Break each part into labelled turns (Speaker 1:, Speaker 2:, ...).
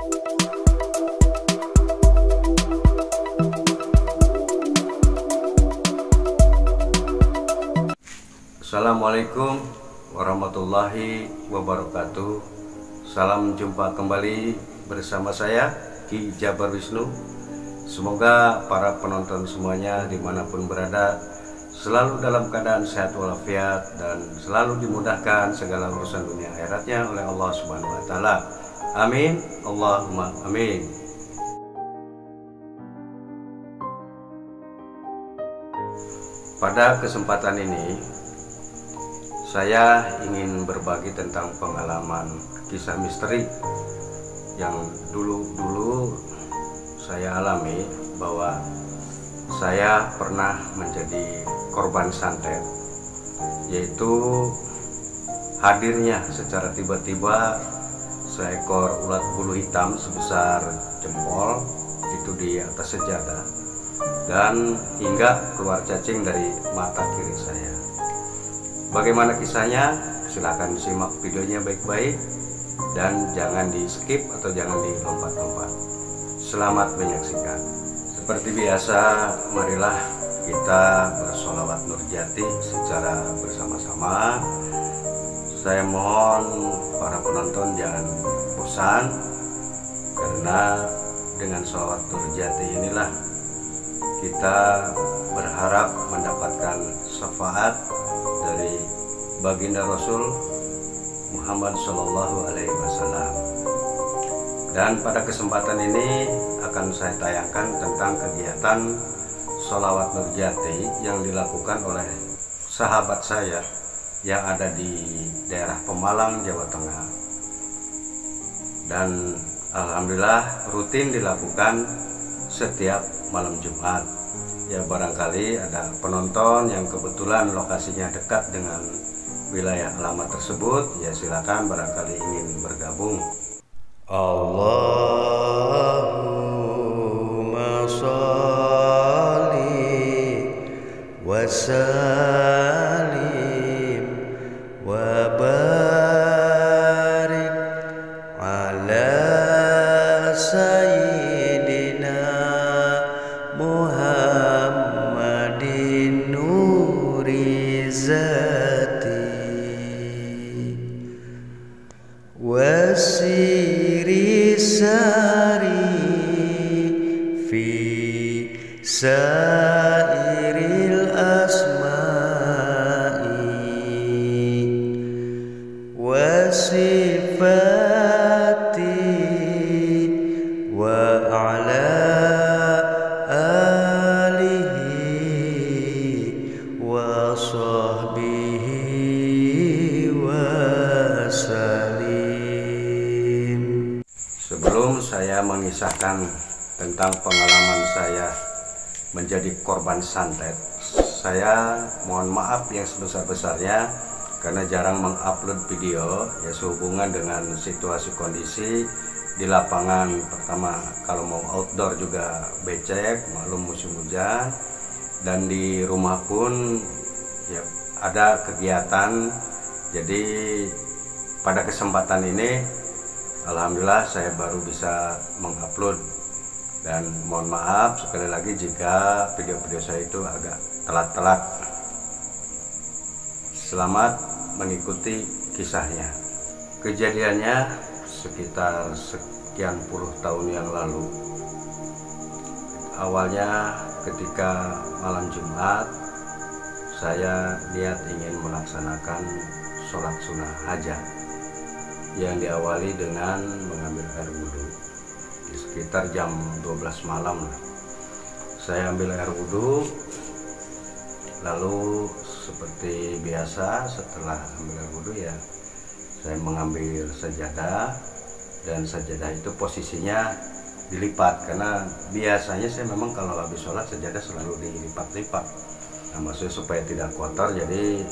Speaker 1: Assalamualaikum warahmatullahi wabarakatuh. Salam jumpa kembali bersama saya Ki Jabar Wisnu. Semoga para penonton semuanya dimanapun berada selalu dalam keadaan sehat walafiat dan selalu dimudahkan segala urusan dunia akhiratnya oleh Allah Subhanahu wa taala. Amin, Allahumma amin. Pada kesempatan ini saya ingin berbagi tentang pengalaman kisah misteri yang dulu saya alami, bahwa saya pernah menjadi korban santet, yaitu hadirnya secara tiba-tiba seekor ulat bulu hitam sebesar jempol itu di atas sejadah, dan hingga keluar cacing dari mata kiri saya. Bagaimana kisahnya? Silahkan disimak videonya baik-baik dan jangan di skip atau jangan dilompat-lompat. Selamat menyaksikan. Seperti biasa, marilah kita bersolawat Nurjati secara bersama-sama. Saya mohon para penonton jangan bosan, karena dengan sholawat Nurjati inilah kita berharap mendapatkan syafaat dari baginda Rasul Muhammad Shallallahu Alaihi Wasallam. Dan pada kesempatan ini akan saya tayangkan tentang kegiatan sholawat Nurjati yang dilakukan oleh sahabat saya yang ada di daerah Pemalang, Jawa Tengah. Dan alhamdulillah rutin dilakukan setiap malam Jumat. Ya, barangkali ada penonton yang kebetulan lokasinya dekat dengan wilayah alamat tersebut, ya silakan barangkali ingin bergabung. Allahumma sholli wa sallim wa barik ala sayyidina Muhammadin nuri zati wasiri sari fi sairil asma'i wasifati wa ala alihi wa sahbihi wasalim. Sebelum saya mengisahkan tentang pengalaman saya menjadi korban santet, saya mohon maaf yang sebesar-besarnya karena jarang mengupload video, ya sehubungan dengan situasi kondisi di lapangan. Pertama, kalau mau outdoor juga becek, maklum musim hujan, dan di rumah pun ya ada kegiatan. Jadi pada kesempatan ini alhamdulillah saya baru bisa mengupload, dan mohon maaf sekali lagi jika video-video saya itu agak telat-telat. Selamat mengikuti kisahnya. Kejadiannya sekitar sekian puluh tahun yang lalu. Awalnya ketika malam Jumat, saya niat ingin melaksanakan sholat sunnah hajat yang diawali dengan mengambil air wudhu. Di sekitar jam 12 malam saya ambil air wudhu, lalu seperti biasa setelah ambil air wudhu ya saya mengambil sajadah, dan sajadah itu posisinya dilipat, karena biasanya saya memang kalau habis sholat sajadah selalu dilipat-lipat. Nah, maksudnya supaya tidak kotor, jadi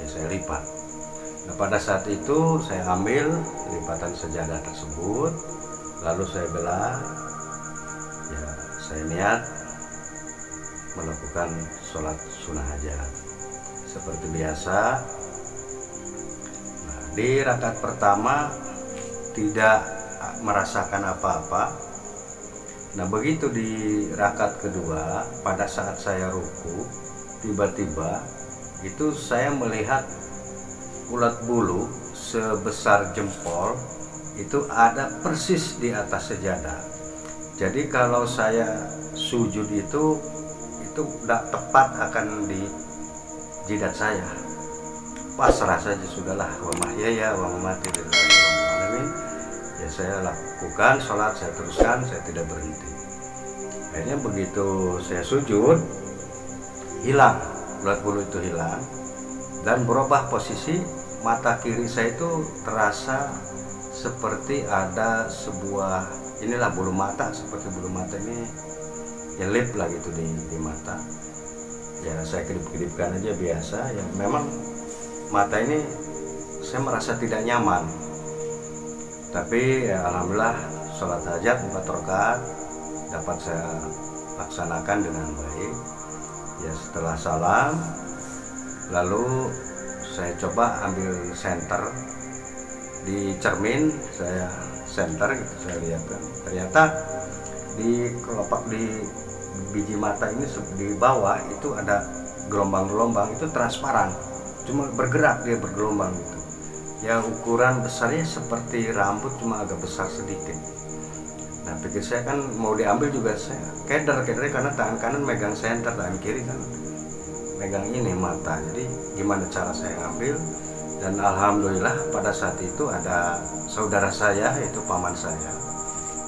Speaker 1: ya saya lipat. Nah, pada saat itu saya ambil lipatan sajadah tersebut, lalu saya belah, ya saya niat melakukan sholat sunnah hajat seperti biasa. Nah, di rakaat pertama tidak merasakan apa-apa. Nah begitu di rakaat kedua, pada saat saya ruku, tiba-tiba itu saya melihat ulat bulu sebesar jempol itu ada persis di atas sejadah. Jadi kalau saya sujud itu tidak tepat akan di jidat saya. Pasrah saja sudahlah, wa mahyaya wa mamati lillahi rabbil alamin. Ya saya lakukan sholat, saya teruskan, saya tidak berhenti. Akhirnya begitu saya sujud, hilang, ulat bulu itu hilang, dan berubah posisi. Mata kiri saya itu terasa seperti ada sebuah, inilah bulu mata, seperti bulu mata ini nyelip lah gitu di mata. Ya saya kedip-kedipkan aja biasa. Ya memang mata ini saya merasa tidak nyaman. Tapi ya, alhamdulillah sholat hajat 4 rakaat dapat saya laksanakan dengan baik. Ya setelah salam, lalu saya coba ambil senter di cermin, saya senter gitu, saya lihat kan ternyata di kelopak di biji mata ini di bawah itu ada gelombang-gelombang, itu transparan, cuma bergerak, dia bergelombang gitu. Ya ukuran besarnya seperti rambut, cuma agak besar sedikit. Nah pikir saya kan mau diambil juga, saya keder karena tangan kanan megang senter, tangan kiri kan megang ini mata. Jadi gimana cara saya ambil? Dan alhamdulillah pada saat itu ada saudara saya, yaitu paman saya,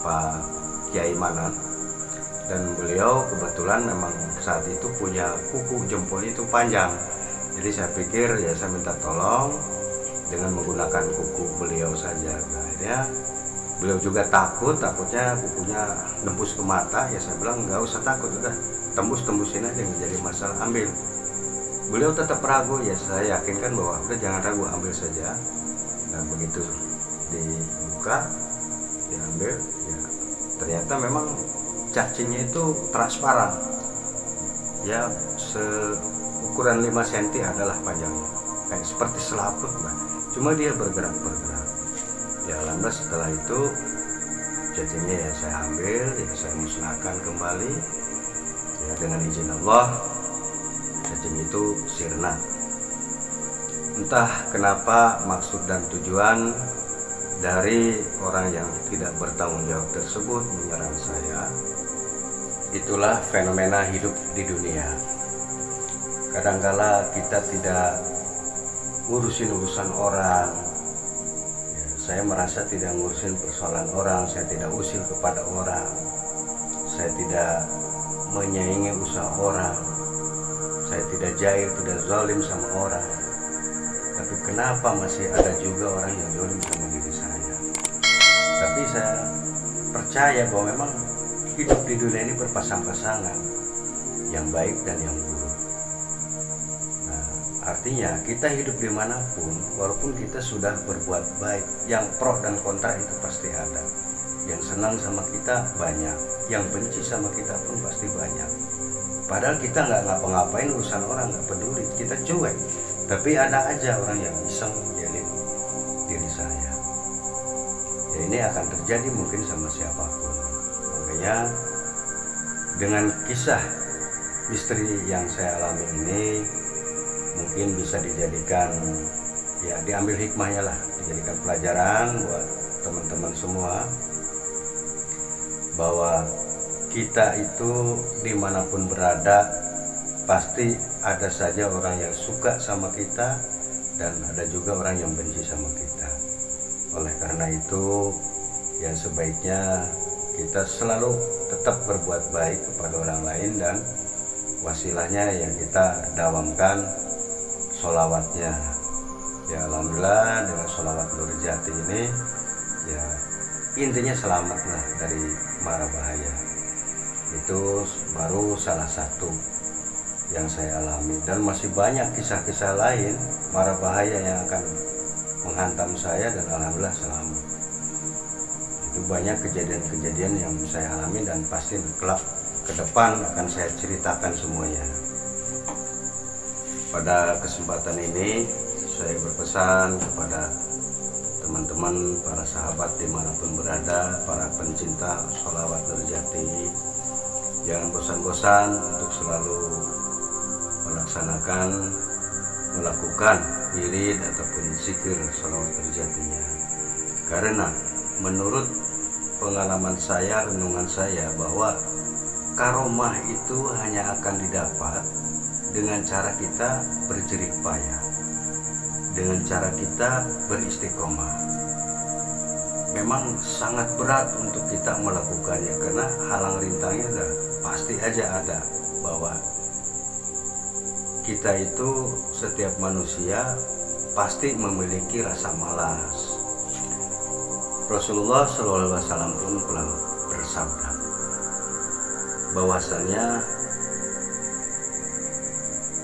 Speaker 1: Pak Kiai Manan, dan beliau kebetulan memang saat itu punya kuku jempol itu panjang. Jadi saya pikir ya saya minta tolong dengan menggunakan kuku beliau saja. Nah, akhirnya beliau juga takutnya kukunya nembus ke mata. Ya saya bilang nggak usah takut, udah tembusin aja, nggak jadi masalah, ambil. Beliau tetap ragu, ya saya yakinkan bahwa udah jangan ragu, ambil saja. Dan begitu dibuka, diambil, ya ternyata memang cacingnya itu transparan. Ya seukuran 5 cm adalah panjangnya, kayak seperti selaput lah. Cuma dia bergerak. Ya alhamdulillah setelah itu cacingnya ya saya ambil, ya saya musnahkan kembali. Ya dengan izin Allah, cacing itu sirna. Entah kenapa maksud dan tujuan dari orang yang tidak bertanggung jawab tersebut menyerang saya. Itulah fenomena hidup di dunia. Kadangkala kita tidak ngurusin urusan orang. Ya, saya merasa tidak ngurusin persoalan orang, saya tidak usil kepada orang, saya tidak menyaingi usaha orang, saya tidak jair, tidak zalim sama orang. Tapi kenapa masih ada juga orang yang zalim sama diri saya? Tapi saya percaya bahwa memang hidup di dunia ini berpasang-pasangan, yang baik dan yang buruk. Nah, artinya kita hidup dimanapun, walaupun kita sudah berbuat baik, yang pro dan kontra itu pasti ada. Yang senang sama kita banyak, yang benci sama kita pun pasti banyak. Padahal kita nggak ngapa-ngapain, urusan orang nggak peduli, kita cuek. Tapi ada aja orang yang iseng menjalin diri saya. Ya ini akan terjadi mungkin sama siapapun. Makanya dengan kisah misteri yang saya alami ini mungkin bisa dijadikan, ya diambil hikmahnya lah, dijadikan pelajaran buat teman-teman semua, bahwa kita itu dimanapun berada pasti ada saja orang yang suka sama kita dan ada juga orang yang benci sama kita. Oleh karena itu ya sebaiknya kita selalu tetap berbuat baik kepada orang lain, dan wasilahnya yang kita dawamkan sholawatnya. Ya alhamdulillah dengan sholawat Nurjati ini ya intinya selamatlah dari mara bahaya. Itu baru salah satu yang saya alami, dan masih banyak kisah-kisah lain mara bahaya yang akan menghantam saya, dan alhamdulillah selamat. Itu banyak kejadian-kejadian yang saya alami, dan pasti kelak ke depan akan saya ceritakan semuanya. Pada kesempatan ini saya berpesan kepada teman-teman teman-teman, para sahabat dimanapun berada, para pencinta sholawat Nurjati, jangan bosan-bosan untuk selalu melakukan wirid ataupun zikir sholawat Nurjatinya. Karena menurut pengalaman saya, renungan saya, bahwa karomah itu hanya akan didapat dengan cara kita berjerih payah, dengan cara kita beristiqomah. Memang sangat berat untuk kita melakukannya karena halang rintangnya udah pasti aja ada, bahwa kita itu, setiap manusia pasti memiliki rasa malas. Rasulullah SAW pun pernah bersabda bahwasannya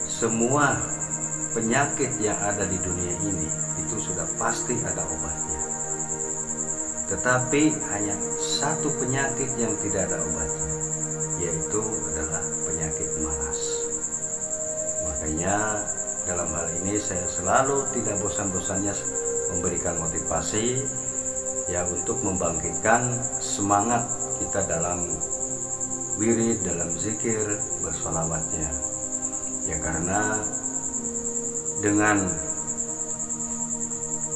Speaker 1: semua penyakit yang ada di dunia ini itu sudah pasti ada obatnya. Tetapi hanya satu penyakit yang tidak ada obatnya, yaitu adalah penyakit malas. Makanya dalam hal ini saya selalu tidak bosan-bosannya memberikan motivasi ya untuk membangkitkan semangat kita dalam wirid, dalam zikir, bersolawatnya. Ya karena dengan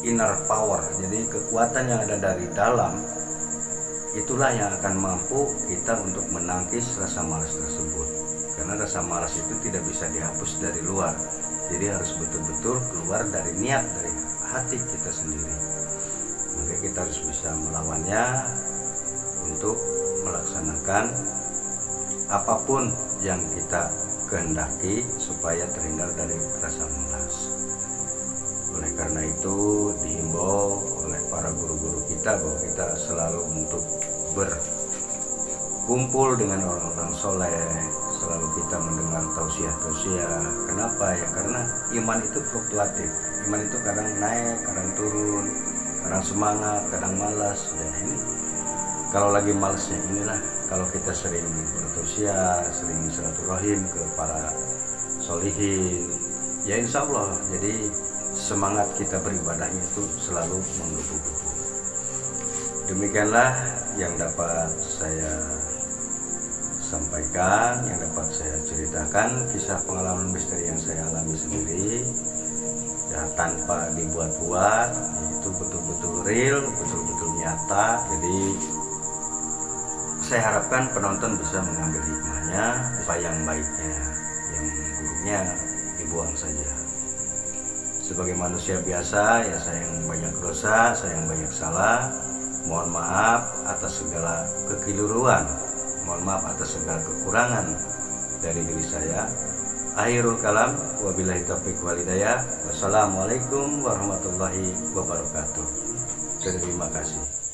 Speaker 1: inner power, jadi kekuatan yang ada dari dalam, itulah yang akan mampu kita untuk menangkis rasa malas tersebut. Karena rasa malas itu tidak bisa dihapus dari luar, jadi harus betul-betul keluar dari niat, dari hati kita sendiri. Maka kita harus bisa melawannya untuk melaksanakan apapun yang kita kehendaki supaya terhindar dari rasa malas. Oleh karena itu dihimbau oleh para guru-guru kita bahwa kita selalu untuk berkumpul dengan orang-orang soleh, selalu kita mendengar tausiah-tausiah. Kenapa ya? Karena iman itu fluktuatif. Iman itu kadang naik, kadang turun, kadang semangat, kadang malas. Ya ini kalau lagi malasnya inilah, kalau kita sering bertausiah, sering silaturahim ke para solihin, ya insya Allah jadi semangat kita beribadahnya itu selalu menggebu-gebu. Demikianlah yang dapat saya sampaikan, yang dapat saya ceritakan, kisah pengalaman misteri yang saya alami sendiri ya, tanpa dibuat-buat. Itu betul-betul real, betul-betul nyata. Jadi saya harapkan penonton bisa mengambil hikmahnya, apa yang baiknya, yang buruknya dibuang saja. Sebagai manusia biasa ya, saya yang banyak dosa, saya yang banyak salah. Mohon maaf atas segala kekeliruan, mohon maaf atas segala kekurangan dari diri saya. Akhirul kalam, wabillahi taufiq wal hidayah. Wassalamualaikum warahmatullahi wabarakatuh. Terima kasih.